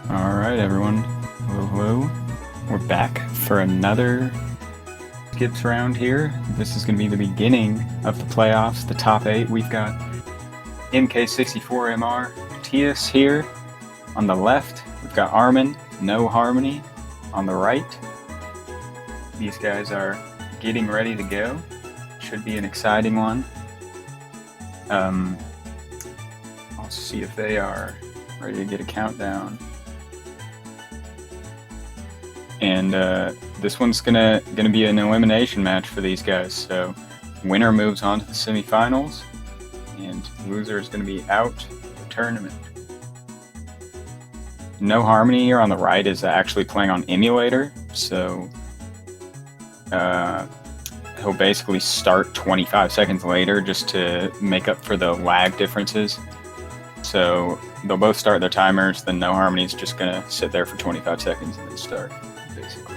Alright everyone, hello. We're back for another skips round here. This is going to be the beginning of the playoffs, the top 8. We've got MK64MR, Matthias here on the left. We've got Armin, NoHarmony on the right. These guys are getting ready to go. Should be an exciting one. I'll see if they are ready to get a countdown. And this one's gonna be an elimination match for these guys. So winner moves on to the semifinals, and loser is gonna be out of the tournament. NoHarmony here on the right is actually playing on emulator, so he'll basically start 25 seconds later just to make up for the lag differences. So they'll both start their timers, then NoHarmony is just gonna sit there for 25 seconds and then start, basically.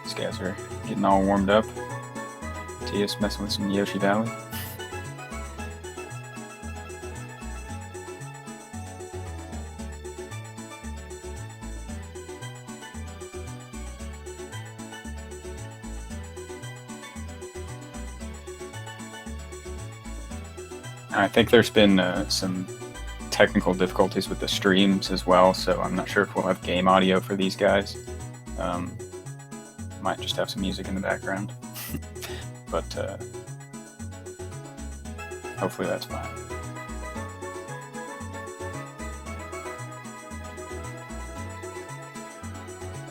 These guys are getting all warmed up. Matthias messing with some Yoshi Valley. I think there's been some technical difficulties with the streams as well, so I'm not sure if we'll have game audio for these guys. Might just have some music in the background, but hopefully that's fine.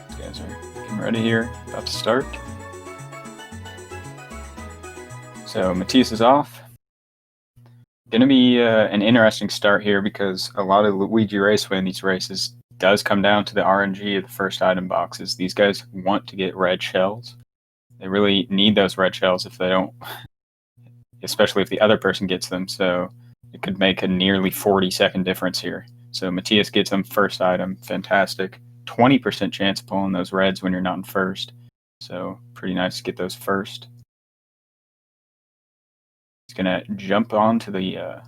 These guys are getting ready here, about to start. So Matthias is off. Going to be an interesting start here because a lot of Luigi Raceway in these races does come down to the RNG of the first item boxes. These guys want to get red shells. They really need those red shells if they don't, especially if the other person gets them. So it could make a nearly 40-second difference here. So Matthias gets them first item, fantastic. 20% chance of pulling those reds when you're not in first. So pretty nice to get those first. He's gonna jump onto the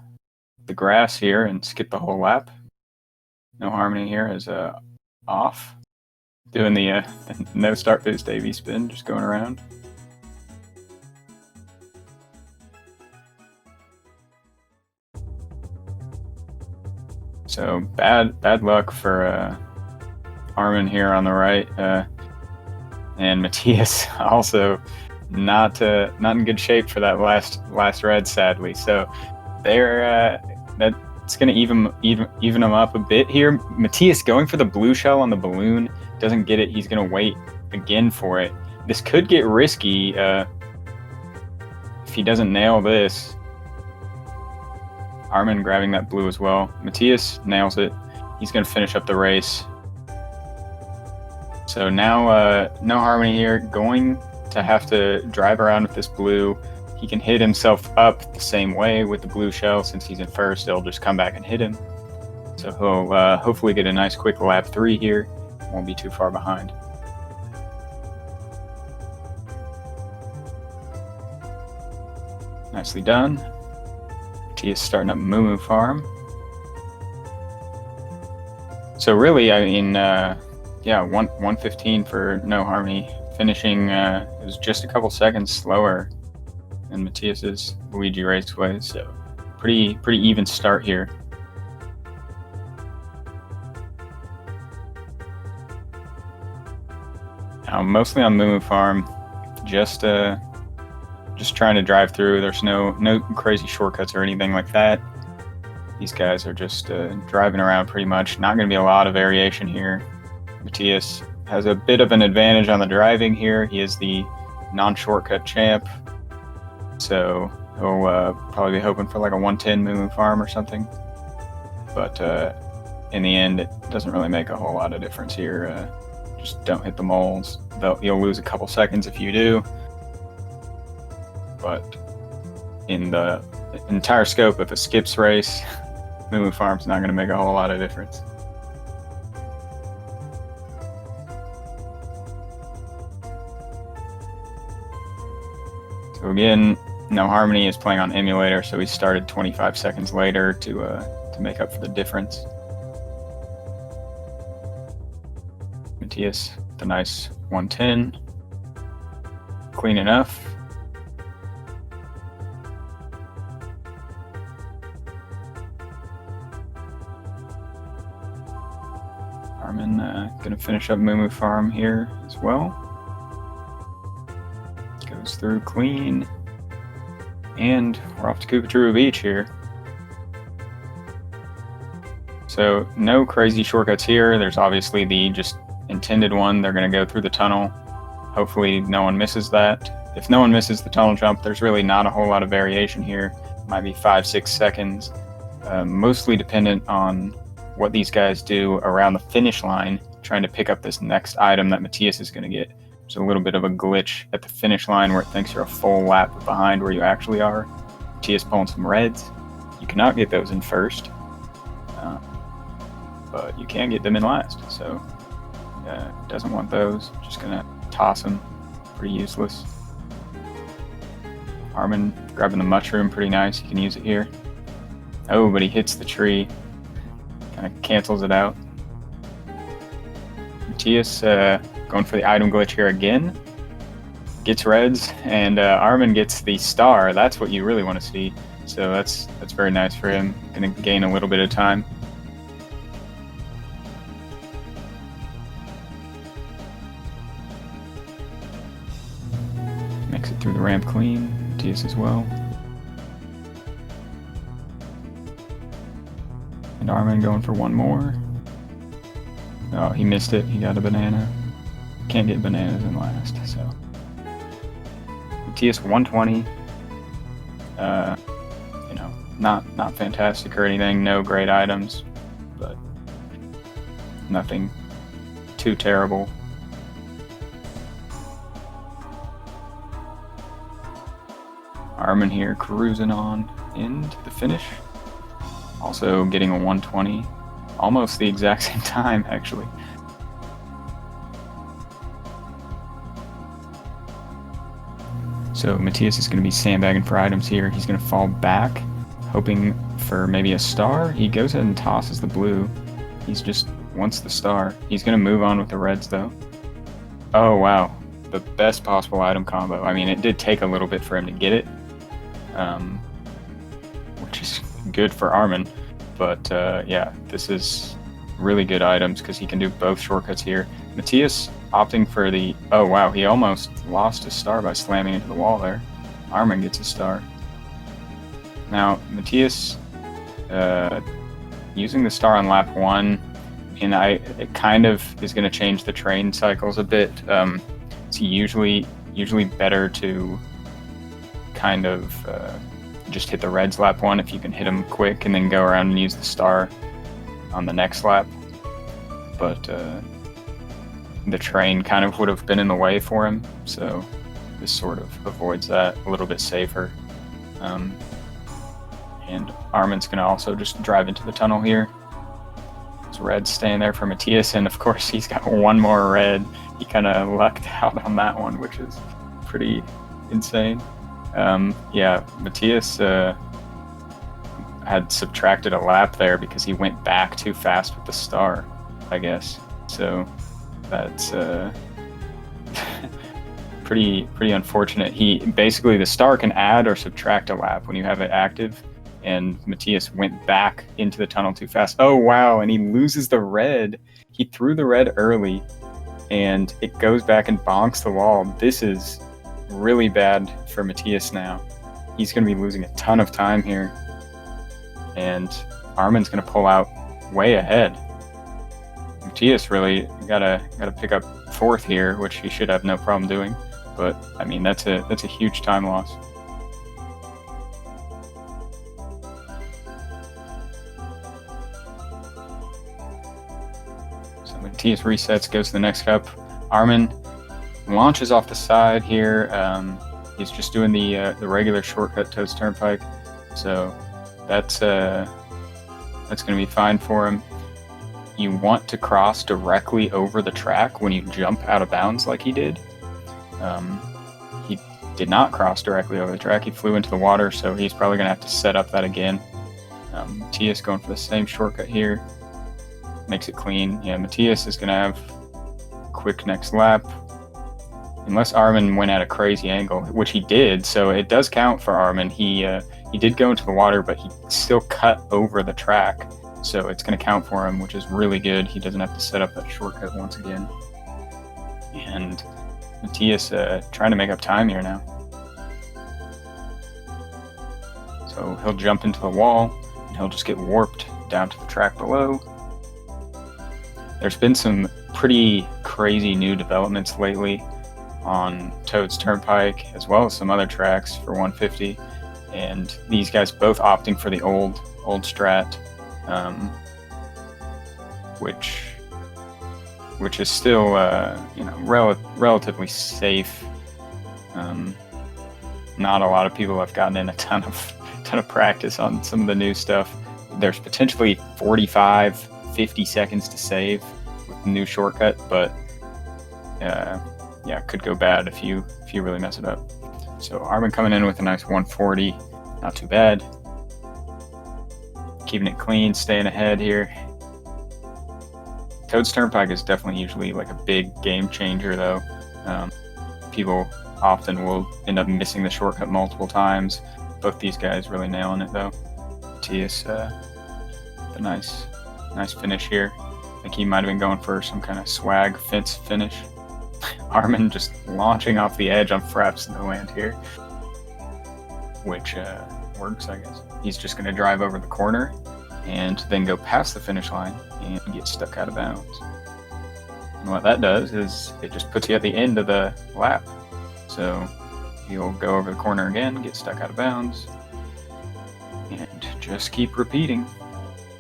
grass here and skip the whole lap. NoHarmony here is off, doing the no start boost AV spin, just going around. So bad luck for Armin here on the right, and Matthias also not in good shape for that last red, sadly. So they're that's gonna even them up a bit here. Matthias going for the blue shell on the balloon, doesn't get it. He's gonna wait again for it. This could get risky if he doesn't nail this. Armin grabbing that blue as well. Matthias nails it. He's gonna finish up the race. So now NoHarmony here going to have to drive around with this blue. He can hit himself up the same way with the blue shell. Since he's in first, it'll just come back and hit him. So he'll hopefully get a nice quick lap 3 here. Won't be too far behind. Nicely done. Matthias starting up Moo Moo Farm. So really, I mean, yeah, 115 for NoHarmony. Finishing is just a couple seconds slower than Matthias's Luigi Raceway, so pretty even start here. Now, mostly on Moo Moo Farm, just trying to drive through. There's no crazy shortcuts or anything like that. These guys are just driving around pretty much. Not going to be a lot of variation here. Matthias has a bit of an advantage on the driving here. He is the non-shortcut champ, so he'll probably be hoping for like a 110 Moo Moo Farm or something. But in the end, it doesn't really make a whole lot of difference here. Just don't hit the moles. You'll lose a couple seconds if you do. But in the entire scope of a skips race, Moo Moo Farm's not going to make a whole lot of difference. So again, NoHarmony is playing on emulator, so he started 25 seconds later to make up for the difference. Matthias, the nice 110, clean enough. Armin gonna finish up Moo Farm here as well. Goes through clean, and we're off to Kupachuru Beach here. So no crazy shortcuts here. There's obviously the just intended one. They're gonna go through the tunnel. Hopefully no one misses that. If no one misses the tunnel jump, there's really not a whole lot of variation here. Might be 5-6 seconds, mostly dependent on what these guys do around the finish line, trying to pick up this next item that Matthias is going to get. There's a little bit of a glitch at the finish line where it thinks you're a full lap behind where you actually are. Matthias pulling some reds. You cannot get those in first, but you can get them in last. So doesn't want those. Just going to toss them. Pretty useless. Armin grabbing the mushroom, pretty nice. You can use it here. Oh, but he hits the tree. Kind of cancels it out. Matthias going for the item glitch here again. Gets reds, and Armin gets the star. That's what you really want to see. So that's very nice for him. Going to gain a little bit of time. Makes it through the ramp clean. Matthias as well. And Armin going for one more. Oh, he missed it. He got a banana. Can't get bananas in last, so. Matthias 120. You know, not fantastic or anything. No great items, but nothing too terrible. Armin here cruising on into the finish. Also getting a 120. Almost the exact same time, actually. So Matthias is going to be sandbagging for items here. He's going to fall back, hoping for maybe a star. He goes ahead and tosses the blue. He's just wants the star. He's going to move on with the reds, though. Oh, wow. The best possible item combo. I mean, it did take a little bit for him to get it, which is good for Armin. But yeah, this is really good items because he can do both shortcuts here. Matthias opting for the... Oh, wow. He almost lost his star by slamming into the wall there. Armin gets a star. Now, Matthias using the star on lap 1, and it kind of is going to change the train cycles a bit. It's usually better to kind of just hit the reds lap 1 if you can hit them quick and then go around and use the star on the next lap. But the train kind of would have been in the way for him, so this sort of avoids that, a little bit safer. And Armin's going to also just drive into the tunnel here. It's red staying there for Matthias, and of course he's got one more red. He kind of lucked out on that one, which is pretty insane. Yeah, Matthias had subtracted a lap there because he went back too fast with the star, I guess. So that's pretty unfortunate. Basically the star can add or subtract a lap when you have it active, and Matthias went back into the tunnel too fast. Oh wow, and he loses the red. He threw the red early and it goes back and bonks the wall. This is really bad for Matthias now. He's going to be losing a ton of time here, and Armin's going to pull out way ahead. Matthias really gotta pick up 4th here, which he should have no problem doing. But I mean, that's a huge time loss. So Matthias resets, goes to the next cup. Armin launches off the side here. He's just doing the regular shortcut Toad's Turnpike, so that's going to be fine for him. You want to cross directly over the track when you jump out of bounds like he did. He did not cross directly over the track. He flew into the water, so he's probably going to have to set up that again. Matthias going for the same shortcut here. Makes it clean. Yeah, Matthias is going to have quick next lap. Unless Armin went at a crazy angle, which he did, so it does count for Armin. He did go into the water, but he still cut over the track, so it's going to count for him, which is really good. He doesn't have to set up that shortcut once again. And Matthias trying to make up time here now. So he'll jump into the wall, and he'll just get warped down to the track below. There's been some pretty crazy new developments lately on Toad's Turnpike, as well as some other tracks for 150, and these guys both opting for the old strat, which is still relatively safe. Not a lot of people have gotten in a ton of practice on some of the new stuff. There's potentially 45-50 seconds to save with the new shortcut, but yeah, could go bad if you really mess it up. So Armin coming in with a nice 140, not too bad. Keeping it clean, staying ahead here. Toad's Turnpike is definitely usually like a big game changer, though. People often will end up missing the shortcut multiple times. Both these guys really nailing it, though. Matthias, a nice finish here. I think he might have been going for some kind of swag fence finish. Armin just launching off the edge on fraps no land here, which works, I guess. He's just going to drive over the corner and then go past the finish line and get stuck out of bounds. And what that does is it just puts you at the end of the lap. So you'll go over the corner again, get stuck out of bounds, and just keep repeating,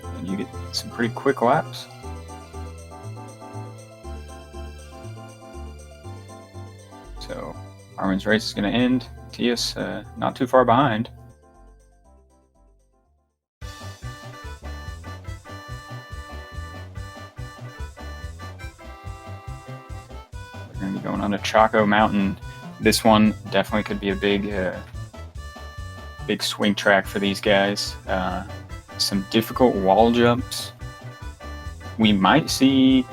and you get some pretty quick laps. So Armin's race is going to end. Matthias not too far behind. We're going to be going on to Chaco Mountain. This one definitely could be a big swing track for these guys. Some difficult wall jumps. We might see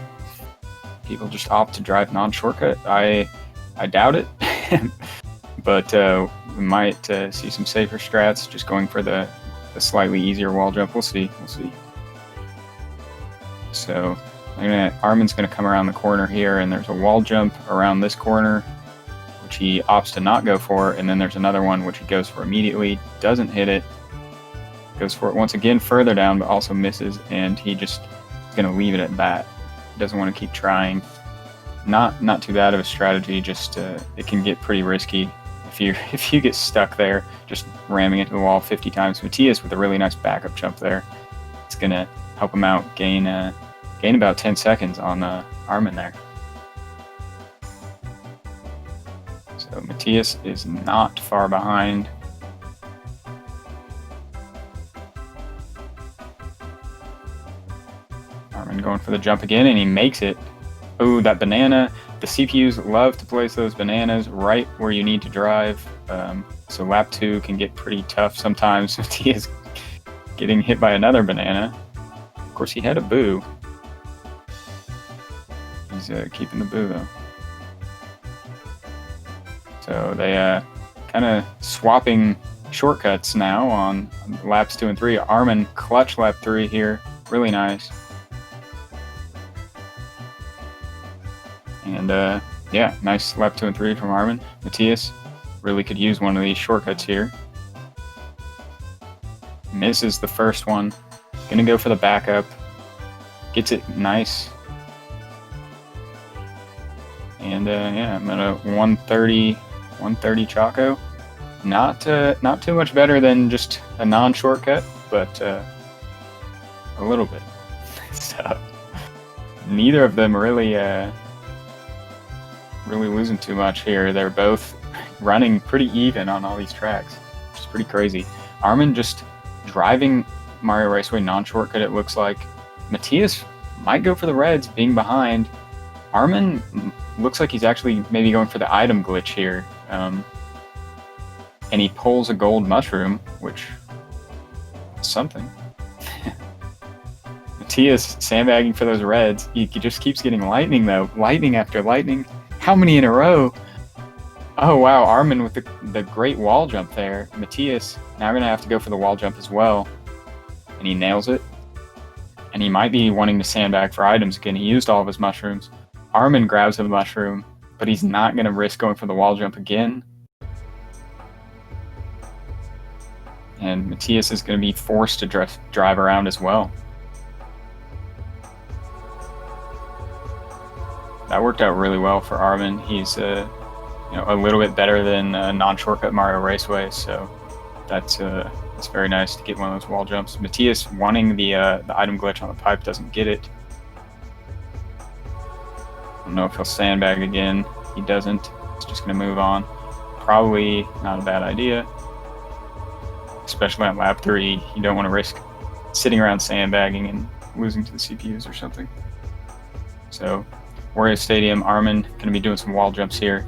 people just opt to drive non-shortcut. I doubt it, but we might see some safer strats, just going for the slightly easier wall jump. We'll see. So Armin's going to come around the corner here, and there's a wall jump around this corner, which he opts to not go for, and then there's another one which he goes for immediately, doesn't hit it, goes for it once again further down, but also misses, and he just is going to leave it at that. Doesn't want to keep trying. Not too bad of a strategy, just it can get pretty risky if you get stuck there, just ramming into the wall 50 times. Matthias with a really nice backup jump there. It's going to help him out, gain about 10 seconds on Armin there. So Matthias is not far behind. Armin going for the jump again, and he makes it. Oh, that banana. The CPUs love to place those bananas right where you need to drive. So lap 2 can get pretty tough sometimes. Matthias getting hit by another banana. Of course, he had a boo. He's keeping the boo, though. So they kind of swapping shortcuts now on laps 2 and 3. Armin clutch lap 3 here. Really nice. And yeah, nice lap 2 and 3 from Armin. Matthias really could use one of these shortcuts here. Misses the first one. Gonna go for the backup. Gets it nice. And yeah, I'm at a 130 Chaco. Not too much better than just a non-shortcut, but a little bit. So neither of them really losing too much here. They're both running pretty even on all these tracks, which is pretty crazy. Armin just driving Mario Raceway non-shortcut, it looks like. Matthias might go for the reds, being behind. Armin looks like he's actually maybe going for the item glitch here. and he pulls a gold mushroom, which is something. Matthias sandbagging for those reds. He just keeps getting lightning, though. Lightning after lightning. How many in a row? Oh, wow. Armin with the great wall jump there. Matthias now going to have to go for the wall jump as well. And he nails it. And he might be wanting to sandbag for items again. He used all of his mushrooms. Armin grabs a mushroom, but he's not going to risk going for the wall jump again. And Matthias is going to be forced to drive around as well. That worked out really well for Armin. He's a little bit better than non-shortcut Mario Raceway, so that's very nice to get one of those wall jumps. Matthias wanting the item glitch on the pipe doesn't get it. I don't know if he'll sandbag again. He doesn't. He's just going to move on. Probably not a bad idea, especially on lap 3. You don't want to risk sitting around sandbagging and losing to the CPUs or something. So, Wario Stadium, Armin going to be doing some wall jumps here.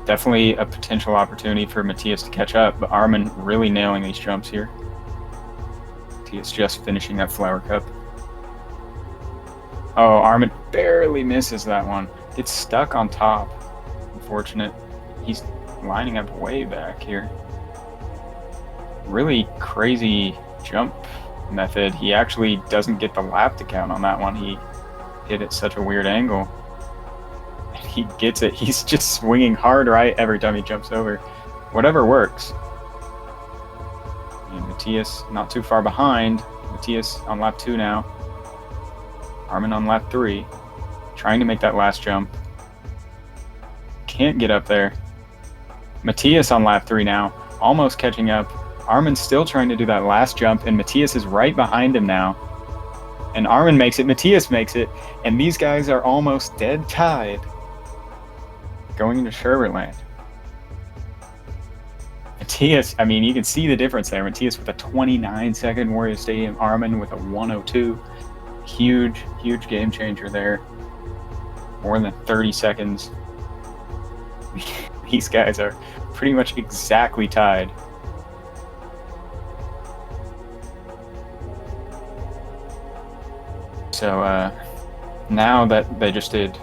Definitely a potential opportunity for Matthias to catch up, but Armin really nailing these jumps here. Matthias just finishing that flower cup. Oh, Armin barely misses that one. Gets stuck on top. Unfortunate. He's lining up way back here. Really crazy jump method. He actually doesn't get the lap to count on that one. He hit at such a weird angle. And he gets it. He's just swinging hard right every time he jumps over. Whatever works. And Matthias not too far behind. Matthias on lap 2 now. Armin on lap 3. Trying to make that last jump. Can't get up there. Matthias on lap 3 now. Almost catching up. Armin's still trying to do that last jump, and Matthias is right behind him now. And Armin makes it, Matthias makes it, and these guys are almost dead tied. Going into Sherbetland. Matthias, I mean, you can see the difference there. Matthias with a 29-second Wario Stadium, Armin with a 102. Huge, huge game changer there. More than 30 seconds. These guys are pretty much exactly tied. So now that they just did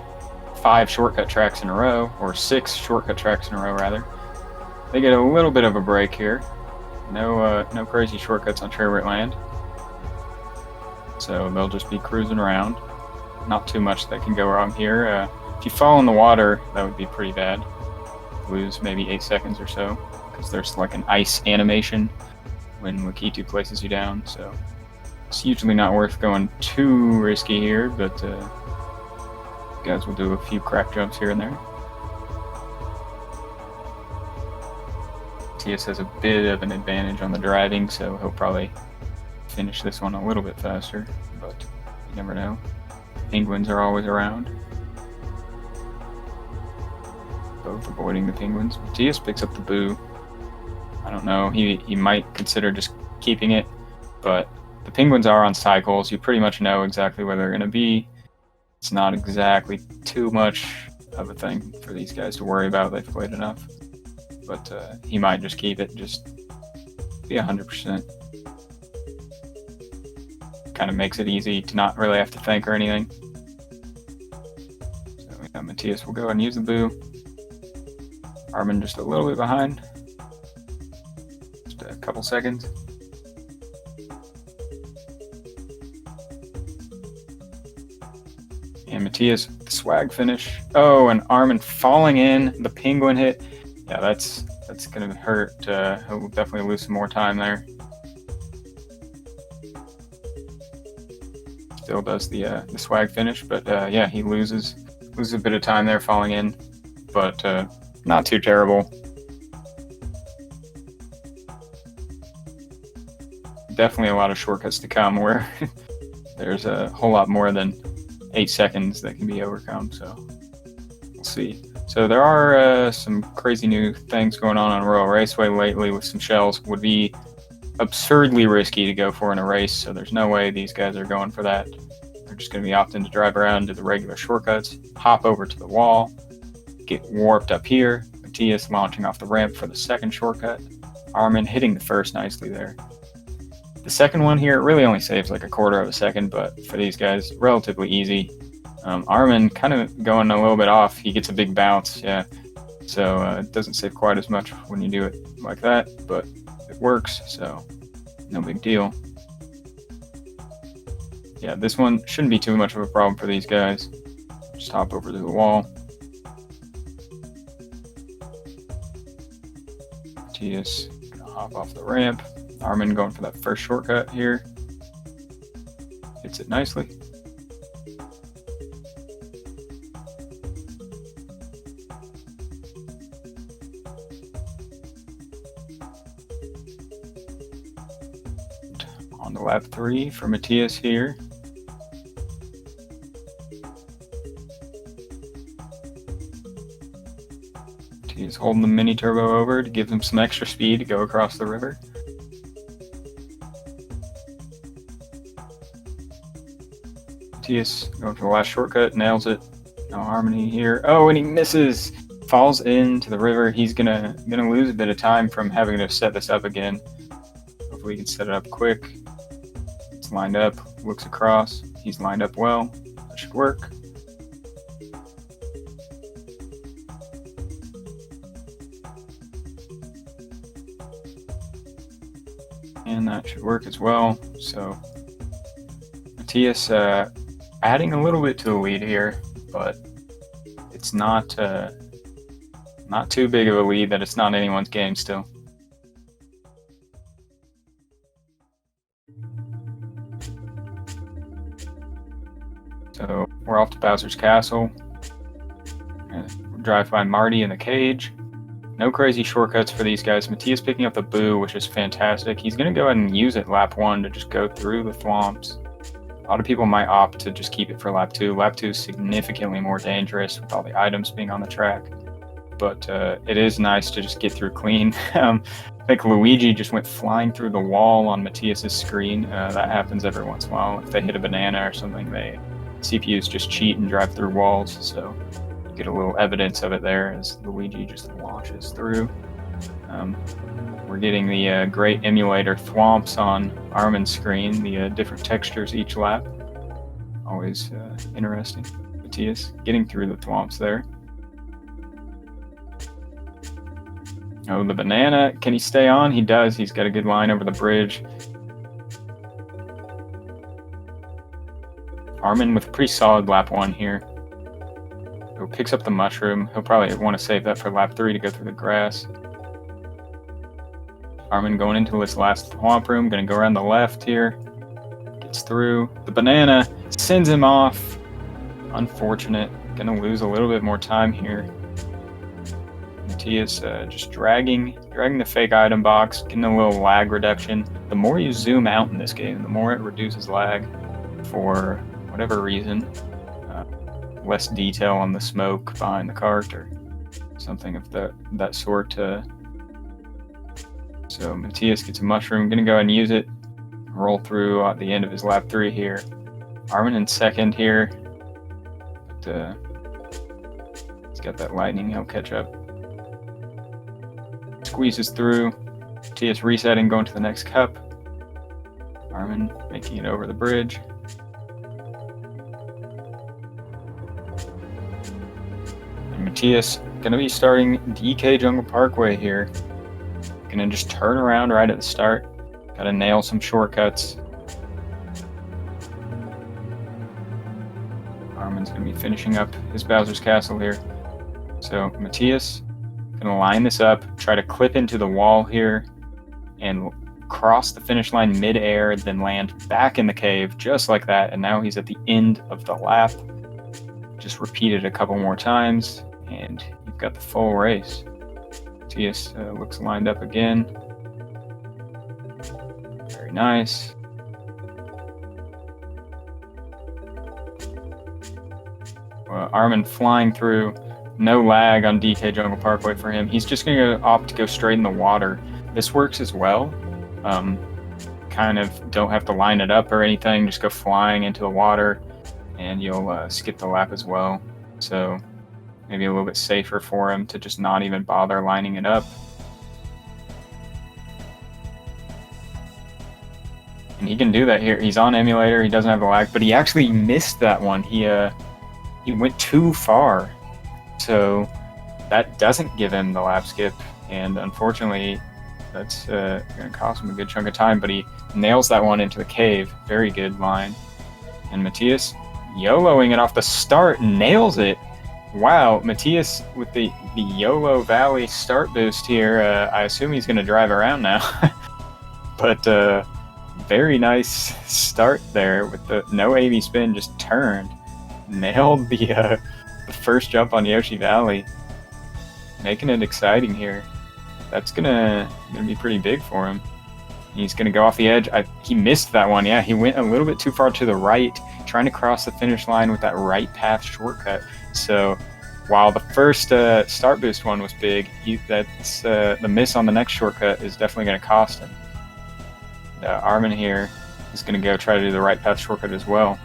5 shortcut tracks in a row, or 6 shortcut tracks in a row rather, they get a little bit of a break here. No crazy shortcuts on Sherbetland. So they'll just be cruising around. Not too much that can go wrong here. If you fall in the water, that would be pretty bad. Lose maybe 8 seconds or so, because there's like an ice animation when Lakitu places you down, so it's usually not worth going too risky here, but you guys will do a few crack jumps here and there. TS has a bit of an advantage on the driving, so he'll probably finish this one a little bit faster, but you never know. Penguins are always around. Both avoiding the penguins. Matthias picks up the boo. I don't know, he might consider just keeping it, but the penguins are on cycles. You pretty much know exactly where they're going to be. It's not exactly too much of a thing for these guys to worry about. They've played enough. But he might just keep it, just be 100%. Kind of makes it easy to not really have to think or anything. So yeah, Matthias will go ahead and use the boo. Armin just a little bit behind. Just a couple seconds. And Matthias, the swag finish. Oh, and Armin falling in, the penguin hit. Yeah, that's going to hurt. He'll definitely lose some more time there. Still does the swag finish, but yeah, he loses a bit of time there falling in, but not too terrible. Definitely a lot of shortcuts to come where there's a whole lot more than 8 seconds that can be overcome, so we'll see. So there are some crazy new things going on Royal Raceway lately with some shells. Would be absurdly risky to go for in a race, so there's no way these guys are going for that. They're just going to be opting to drive around, do the regular shortcuts, hop over to the wall, get warped up here. The Matthias launching off the ramp for the second shortcut. Armin hitting the first nicely there. The second one here really only saves like a quarter of a second, but for these guys, relatively easy. Armin kind of going a little bit off. He gets a big bounce, yeah. So it doesn't save quite as much when you do it like that, but it works, so no big deal. Yeah, this one shouldn't be too much of a problem for these guys. Just hop over to the wall. Matthias gonna hop off the ramp. Armin going for that first shortcut here. Hits it nicely. On the lap 3 for Matthias here. He's holding the mini turbo over to give him some extra speed to go across the river. Matthias going for the last shortcut, nails it. NoHarmony here. Oh, and he misses. Falls into the river. He's gonna lose a bit of time from having to set this up again. Hopefully he can set it up quick. It's lined up, looks across. He's lined up well. That should work. And that should work as well. So Matthias adding a little bit to the lead here, but it's not too big of a lead that it's not anyone's game still. So we're off to Bowser's Castle. Drive by Marty in the cage. No crazy shortcuts for these guys. Matthias picking up the boo, which is fantastic. He's going to go ahead and use it lap 1 to just go through the thwomps. A lot of people might opt to just keep it for lap 2. Lap 2 is significantly more dangerous with all the items being on the track. But it is nice to just get through clean. I think Luigi just went flying through the wall on Matthias's screen. That happens every once in a while. If they hit a banana or something, CPUs just cheat and drive through walls. So get a little evidence of it there as Luigi just launches through. We're getting the great emulator thwomps on Armin's screen, the different textures each lap. Always interesting. Matthias getting through the thwomps there. Oh, the banana. Can he stay on? He does. He's got a good line over the bridge. Armin with a pretty solid lap 1 here. Who picks up the mushroom. He'll probably want to save that for lap 3 to go through the grass. Armin going into this last thwomp room. Going to go around the left here. Gets through. The banana sends him off. Unfortunate. Going to lose a little bit more time here. Matthias just dragging the fake item box, getting a little lag reduction. The more you zoom out in this game, the more it reduces lag for whatever reason. Less detail on the smoke behind the cart or something of that sort. So Matthias gets a mushroom, gonna go ahead and use it, roll through at the end of his lap 3 here. Armin in second here, but he's got that lightning, he'll catch up. Squeezes through, Matthias resetting, going to the next cup. Armin making it over the bridge. And Matthias gonna be starting DK Jungle Parkway here. Gonna just turn around right at the start. Gotta nail some shortcuts. Armin's gonna be finishing up his Bowser's Castle here. So Matthias gonna line this up, try to clip into the wall here, and cross the finish line mid-air, then land back in the cave just like that. And now he's at the end of the lap. Just repeat it a couple more times, and you've got the full race. Matthias looks lined up again. Very nice. Armin flying through. No lag on DK Jungle Parkway for him. He's just going to opt to go straight in the water. This works as well. Kind of don't have to line it up or anything. Just go flying into the water, and you'll skip the lap as well. So maybe a little bit safer for him to just not even bother lining it up. And he can do that here. He's on emulator, he doesn't have the lag, but he actually missed that one. He went too far. So that doesn't give him the lap skip, and unfortunately that's going to cost him a good chunk of time, but he nails that one into the cave. Very good line. And Matthias YOLOing it off the start, nails it. Wow, Matthias with the YOLO Valley start boost here. I assume he's going to drive around now. But very nice start there with the no AV spin, just turned. Nailed the first jump on Yoshi Valley. Making it exciting here. That's gonna be pretty big for him. He's gonna go off the edge. He missed that one. Yeah, he went a little bit too far to the right, trying to cross the finish line with that right path shortcut. So while the first start boost one was big, the miss on the next shortcut is definitely gonna cost him. Armin here is gonna go try to do the right path shortcut as well.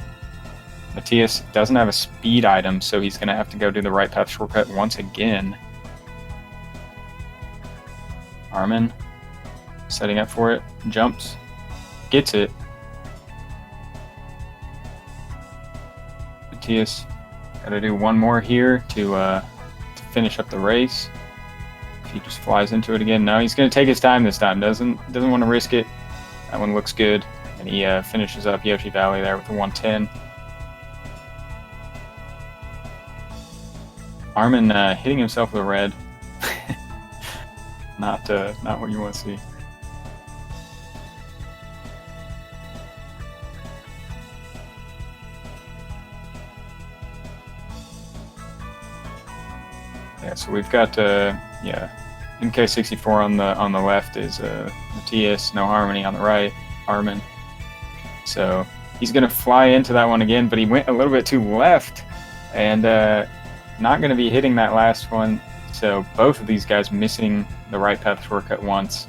Matthias doesn't have a speed item, so he's gonna have to go do the right path shortcut once again. Armin setting up for it, jumps, gets it. Matthias got to do one more here to finish up the race. If he just flies into it again, no, he's going to take his time this time. Doesn't want to risk it. That one looks good, and he finishes up Yoshi Valley there with a 110. Armin hitting himself with a red. Not what you want to see. Yeah, so we've got MK64 on the left is Matthias, NoHarmony on the right, Armin. So he's gonna fly into that one again, but he went a little bit too left, and not gonna be hitting that last one. So both of these guys missing the right path shortcut once.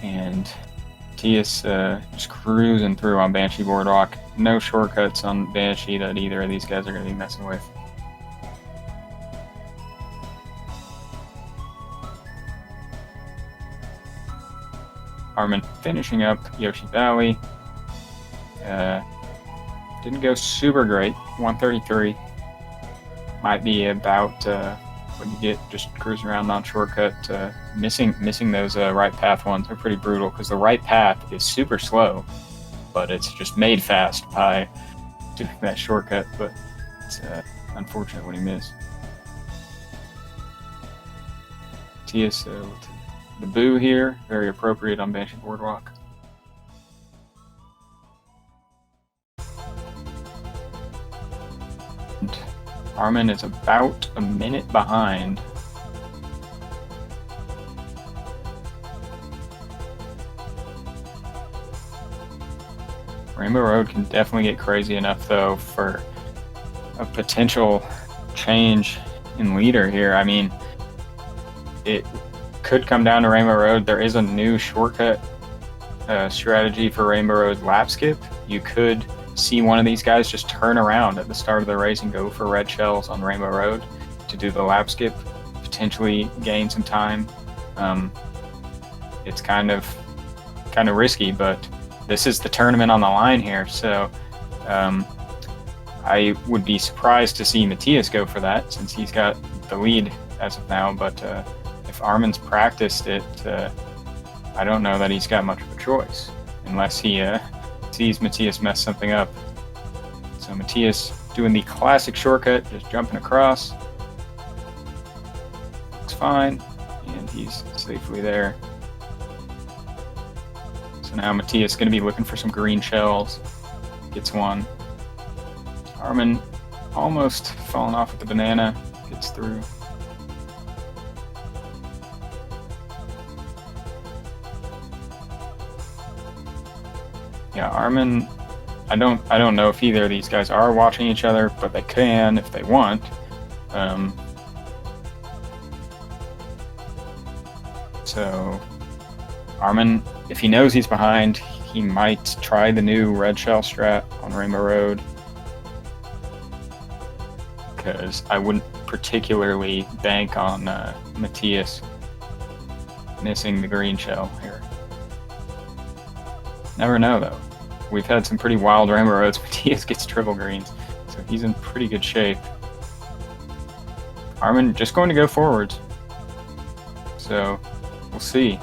And Matthias just cruising through on Banshee Boardwalk. No shortcuts on Banshee that either of these guys are going to be messing with. Armin finishing up Yoshi Valley. Didn't go super great. 133. Might be about what you get just cruising around on shortcut. Missing those right path ones are pretty brutal, because the right path is super slow, but it's just made fast by doing that shortcut. But it's unfortunate when he missed. Matthias with the boo here, very appropriate on Banshee Boardwalk. And Armin is about a minute behind. Rainbow Road can definitely get crazy enough, though, for a potential change in leader here. I mean, it could come down to Rainbow Road. There is a new shortcut strategy for Rainbow Road lap skip. You could see one of these guys just turn around at the start of the race and go for red shells on Rainbow Road to do the lap skip, potentially gain some time. It's kind of risky, but this is the tournament on the line here, so I would be surprised to see Matthias go for that, since he's got the lead as of now. But if Armin's practiced it, I don't know that he's got much of a choice, unless he sees Matthias mess something up. So Matthias doing the classic shortcut, just jumping across. Looks fine, and he's safely there. So now Matthias is going to be looking for some green shells. Gets one. Armin almost falling off with the banana. Gets through. Yeah, Armin, I don't know if either of these guys are watching each other, but they can if they want. So Armin, if he knows he's behind, he might try the new red shell strat on Rainbow Road. because I wouldn't particularly bank on Matthias missing the green shell here. Never know, though. We've had some pretty wild rainbow roads. Matthias gets triple greens, so he's in pretty good shape. Armin just going to go forwards. So we'll see.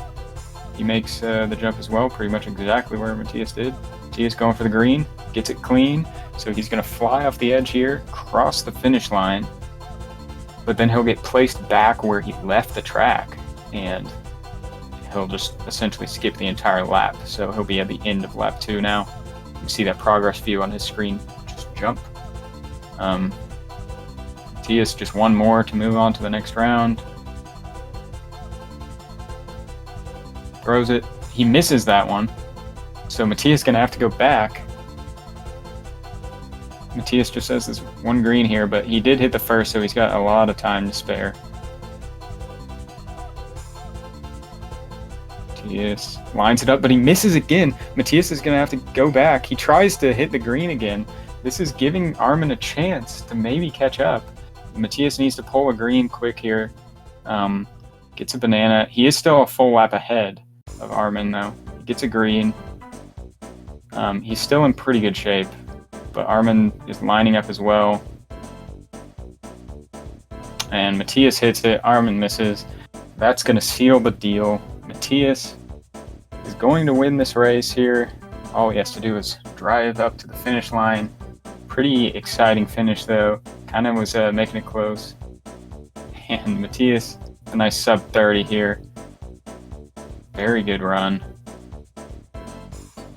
He makes the jump as well, pretty much exactly where Matthias did. Matthias going for the green, gets it clean. So he's going to fly off the edge here, cross the finish line, but then he'll get placed back where he left the track, and he'll just essentially skip the entire lap. So he'll be at the end of lap 2 now. You can see that progress view on his screen. Just jump. Matthias just one more to move on to the next round. Throws it. He misses that one. So Matthias is going to have to go back. Matthias just has this one green here, but he did hit the first, so he's got a lot of time to spare. Matthias lines it up, but he misses again. Matthias is going to have to go back. He tries to hit the green again. This is giving Armin a chance to maybe catch up. Matthias needs to pull a green quick here. Gets a banana. He is still a full lap ahead of Armin, though. He gets a green. He's still in pretty good shape, but Armin is lining up as well. And Matthias hits it. Armin misses. That's going to seal the deal. Matthias is going to win this race here. All he has to do is drive up to the finish line. Pretty exciting finish, though. Kind of was making it close. And Matthias, a nice sub 30 here. Very good run.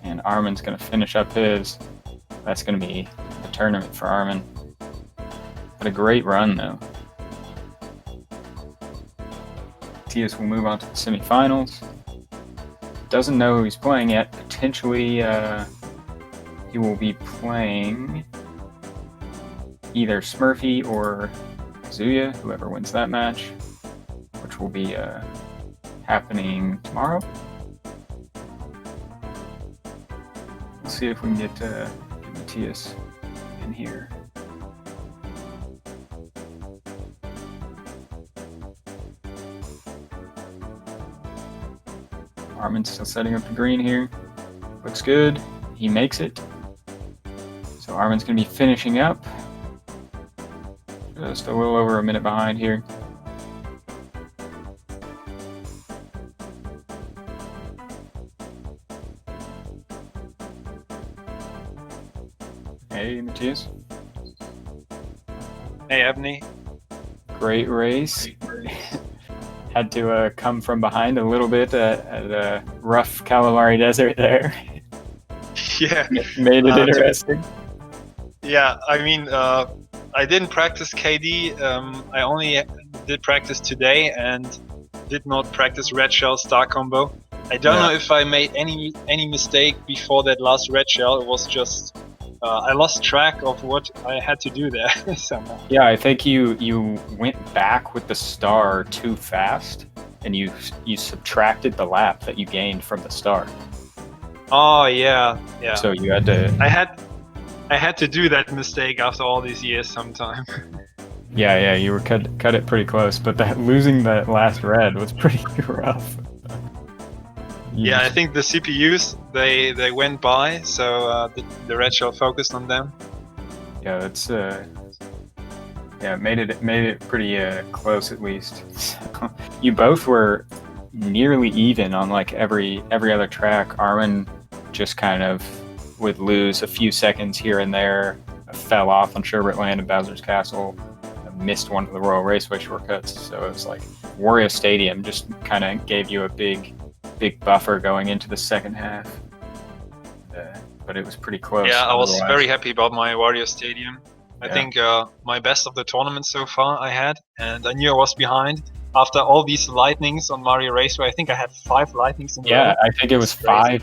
And Armin's going to finish up his. That's going to be the tournament for Armin. But a great run, though. Matthias will move on to the semifinals. Doesn't know who he's playing yet. Potentially, he will be playing either Smurfy or Zuya, whoever wins that match, which will be happening tomorrow. We'll see if we can get Matthias in here. Armin's still setting up the green here. Looks good. He makes it. So Armin's going to be finishing up. Just a little over a minute behind here. Hey, Matthias. Hey, Ebony. Great race. Had to come from behind a little bit at a rough Calamari Desert there. Yeah. Made it interesting. Yeah, I mean, I didn't practice KD. I only did practice today and did not practice red shell star combo. I don't know if I made any mistake before that last red shell. It was just I lost track of what I had to do there somehow. Yeah, I think you went back with the star too fast, and you subtracted the lap that you gained from the star. Oh yeah. So you had to. I had to do that mistake after all these years sometime. Yeah, you were cut it pretty close, but losing that last red was pretty rough. Yeah, I think the CPUs they went by, so the red shell focused on them. Yeah, that's made it pretty close at least. So, you both were nearly even on like every other track. Armin just kind of would lose a few seconds here and there. Fell off on Sherbert Land and Bowser's Castle. Missed one of the Royal Raceway shortcuts. So it was like Wario Stadium just kind of gave you a big buffer going into the second half. But it was pretty close. Yeah, I was very happy about my Wario Stadium. I think my best of the tournament so far I had, and I knew I was behind. After all these lightnings on Mario Raceway, I think I had 5 lightnings in a row. Yeah, I think it was five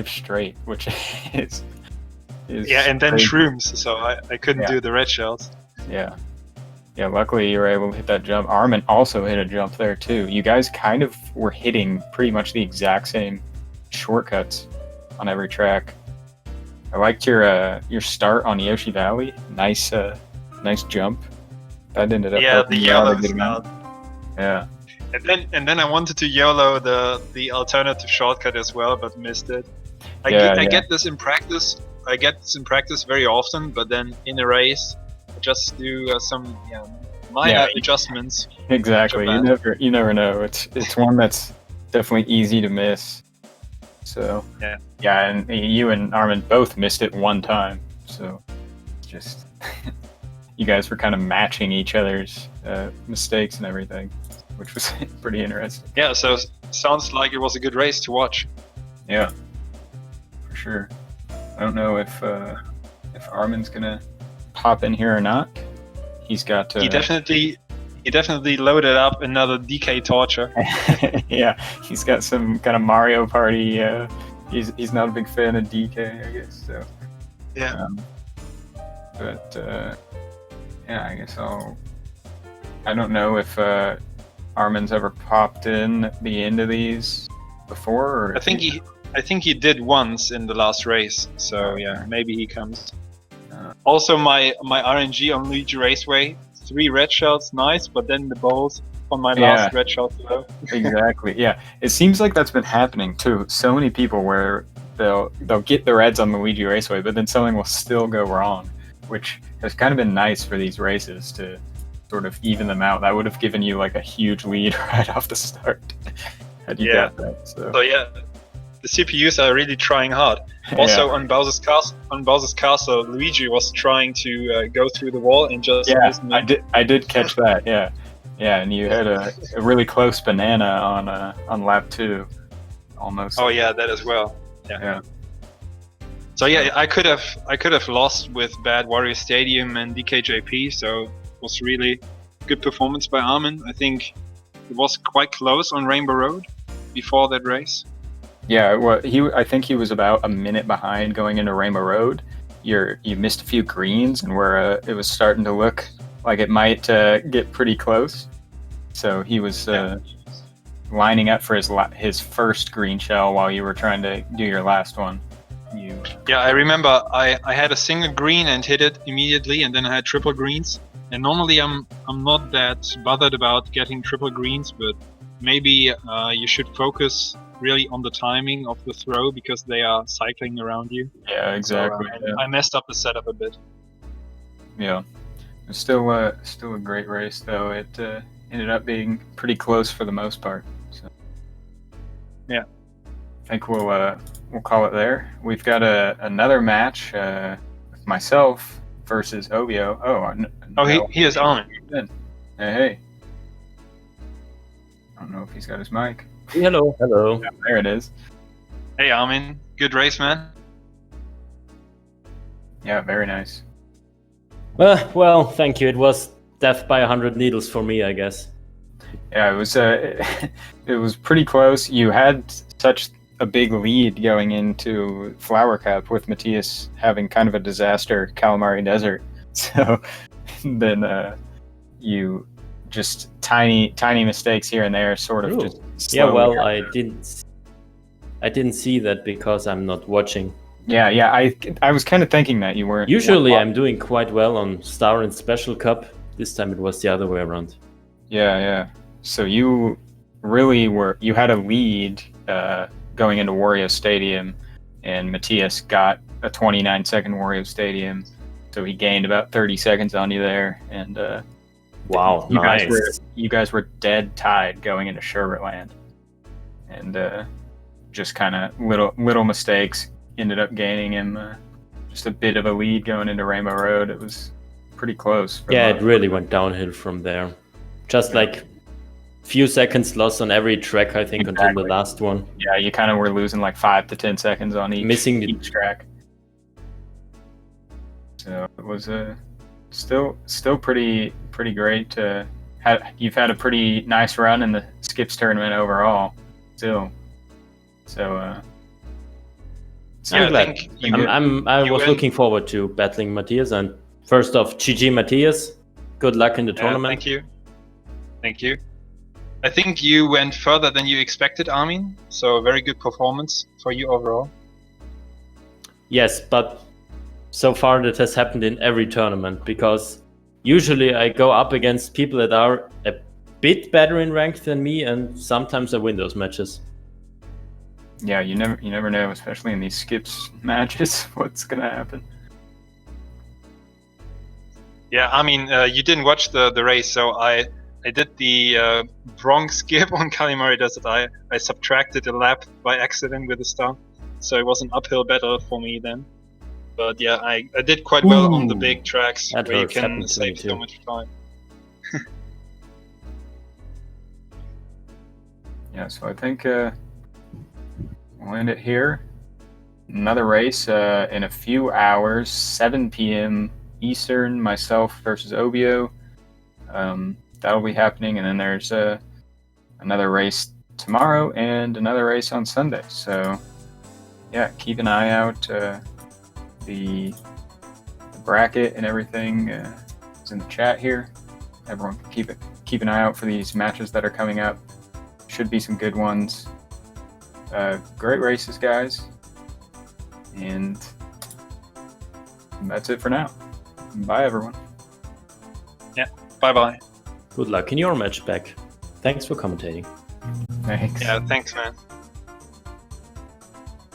straight, which is yeah, and then crazy. shrooms, so I couldn't do the red shells. Yeah, luckily you were able to hit that jump. Armin also hit a jump there too. You guys kind of were hitting pretty much the exact same shortcuts on every track. I liked your start on Yoshi Valley. Nice jump. that ended up Yeah, helping the you out a YOLO good amount. start. Yeah. And then I wanted to YOLO the alternative shortcut as well, but missed it. I Yeah, get this in practice. I get this in practice very often, but then in a race, I just do some minor adjustments. exactly. Which are bad. You never know. It's one that's definitely easy to miss. So yeah, and you and Armin both missed it one time. So just you guys were kind of matching each other's mistakes and everything, which was pretty interesting. Yeah, so sounds like it was a good race to watch. Yeah, for sure. I don't know if Armin's gonna pop in here or not. He's got. He definitely loaded up another DK torture. Yeah, he's got some kind of Mario Party. He's not a big fan of DK, I guess. So. Yeah. But yeah, I guess I don't know if Armin's ever popped in at the end of these before. Or I think he did once in the last race. So yeah, maybe he comes. Also, my RNG on Luigi Raceway, 3 red shells, nice, but then the balls on my last red shell low. Exactly. Yeah, it seems like that's been happening too. So many people where they'll get the reds on Luigi Raceway, but then something will still go wrong, which has kind of been nice for these races to sort of even them out. That would have given you like a huge lead right off the start had you got that. So yeah, the CPUs are really trying hard. Also on Bowser's Castle, Luigi was trying to go through the wall and just missed me. I did catch that. Yeah, and you had a really close banana on lap 2, almost. Oh yeah, that as well. Yeah. So yeah, I could have lost with bad Warrior Stadium and DKJP. So it was really good performance by Armin. I think it was quite close on Rainbow Road before that race. Yeah, well, I think he was about a minute behind going into Rainbow Road. You missed a few greens, and where it was starting to look like it might get pretty close. So he was lining up for his first green shell while you were trying to do your last one. Yeah, I remember I had a single green and hit it immediately, and then I had triple greens. And normally I'm not that bothered about getting triple greens, but maybe you should focus really on the timing of the throw because they are cycling around you. Yeah, exactly. So, I messed up the setup a bit. Yeah, it's still a great race though. It ended up being pretty close for the most part. So yeah, I think we'll call it there. We've got another match with myself versus Ovio. He is on. Hey. I don't know if he's got his mic. Hello. Yeah, there it is. Hey Armin, good race, man. Yeah, very nice. Well, thank you. It was death by 100 needles for me, I guess. Yeah, it was it was pretty close. You had such a big lead going into Flower Cup with Matthias having kind of a disaster Calamari Desert. So then you just tiny mistakes here and there sort of just yeah, well, I didn't see that because I'm not watching. Yeah, I was kind of thinking that you weren't. Usually I'm doing quite well on Star and Special Cup. This time it was the other way around. Yeah. So you really you had a lead going into Wario Stadium, and Matthias got a 29-second Wario Stadium, so he gained about 30 seconds on you there, and wow, nice. You guys were dead tied going into Sherbetland, and just kind of little mistakes ended up gaining him just a bit of a lead going into Rainbow Road. It was pretty close. Yeah, it really went downhill from there. Just like few seconds lost on every track, I think, until the last one. Yeah, you kind of were losing like 5 to 10 seconds on each track. So it was still pretty great. You've had a pretty nice run in the Skips tournament overall, still. So I'm glad. I was looking forward to battling Matthias, and first off, GG Matthias. Good luck in the tournament. Thank you. I think you went further than you expected, Armin. So very good performance for you overall. Yes, but so far that has happened in every tournament because usually I go up against people that are a bit better in rank than me, and sometimes I win those matches. Yeah, you never know, especially in these skips matches, what's gonna happen. Yeah, I mean, you didn't watch the race, so I did the wrong skip on Calimari does it. I subtracted a lap by accident with a star, so it was an uphill battle for me then. But yeah, I did quite well on the big tracks That where you hurts. can Happened to me save so too. much time. Yeah, so I think we'll end it here. Another race in a few hours, 7 p.m. Eastern, myself versus Obio. That'll be happening, and then there's another race tomorrow and another race on Sunday. So yeah, keep an eye out. The bracket and everything is in the chat here. Everyone can keep an eye out for these matches that are coming up. Should be some good ones. Great races, guys. And that's it for now. Bye, everyone. Yeah, bye-bye. Good luck in your match back. Thanks for commentating. Thanks. Yeah, thanks, man.